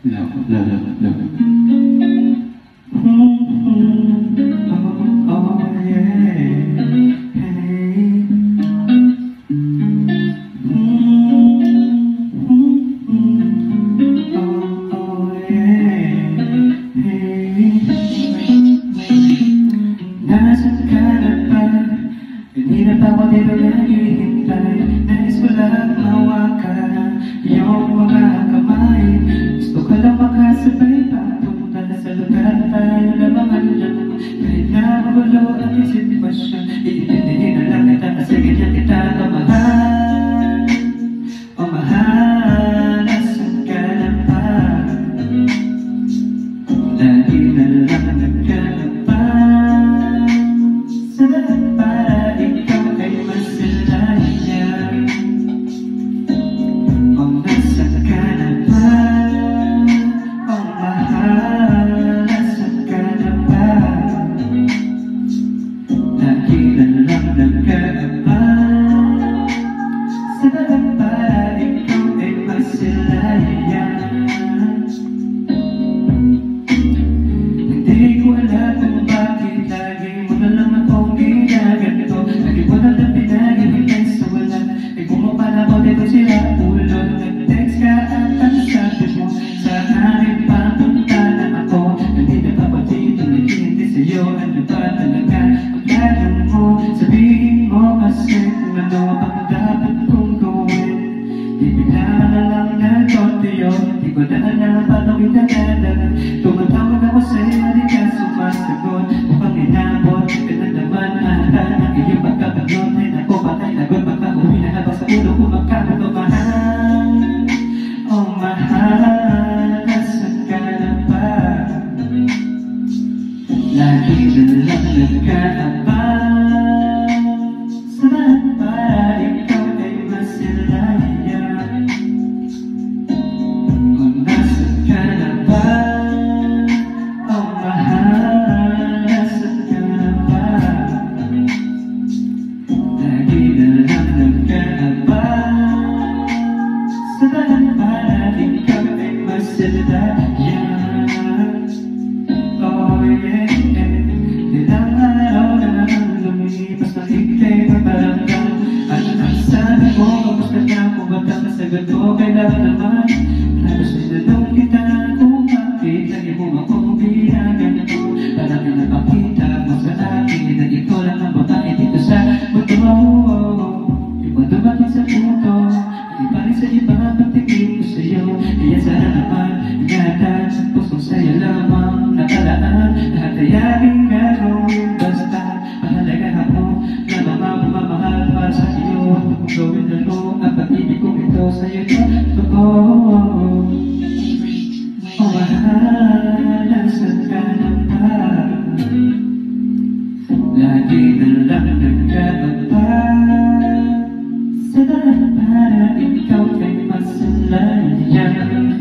No, no, no, no. Oh, yeah. Hey. Oh, yeah. Hey. Nasaan ka na ba? Kanina pa ako dito naghihintay. Nais ko lang mahawakan iyong mga kamay. Gusto ko lang makasabay papunta sa lugar tayo labangan lang. Kahit na magulo ang sitwasyon, iintindihin na lang kita kasi ganyan kita kamahal. O mahal, nasaan ka na ba? Lagi na lang nagkalapa para ikaw ay masilayan. O nasaan ka na ba? O mahal, nasaan ka na ba? Lagi na lang nagkaaba para ikaw ay masilayan. Hindi ko alam kung bakit lagi mo na lang akong ginaganito. Lagi mo na lang pinag-ibigay sa wala. Ay bumaba na ako dito sila ulo. Nag-text ka at ang sabi mo sa akin papunta na ako. Nandito pa pa dito naghihintay sa'yo. Ano ba talaga ang plano mo? Sabihin mo kasi kung ano ang dapat kong gawin. Di bigla ka na lang nag-audio. Di ko na alam paano kita dalaman. Tumatawag ako sa'yo, di ka sumasagot. Mukhang inabot ka na naman. Ahal ang iyong pagkakagot. Ay naku, patay lagot. Magpauwi na habang sa ulo ko magkakato. Mahal, oh mahal, nasaan ka na ba? Lagi na lang nagkaaba para ikaw ay masilayan. O nasaan ka na ba? Oh mahal, nasaan ka na ba? Lagi na lang nagkaaba para ikaw ay masilayan. Oh yeah, ilang araw na naman lumipas na ikay mabaramdam. At ang sabi mo, kamusta ka? Kung ba't ang nasagot mo, kailangan naman. Tapos tinanong kita kung bakit lagi mo akong binaganito. Parang napakita mo sa akin na ikaw lang ang babae dito sa mundo. Di mo dumating sa punto, di pa rin sa iba pagtingin ko sa'yo. Kaya sana naman, ingatan sa pusong sa'yo lamang nakalaan. Lahat ay aking gagawin basta pahalagahan mo na mamamahal para sa iyo. Kung gawin na mo ang pag-ibig kong ito sa'yo na totoo. O mahal, nasaan ka na ba? Lagi na lang nagkaaba para ikaw ay masalayan.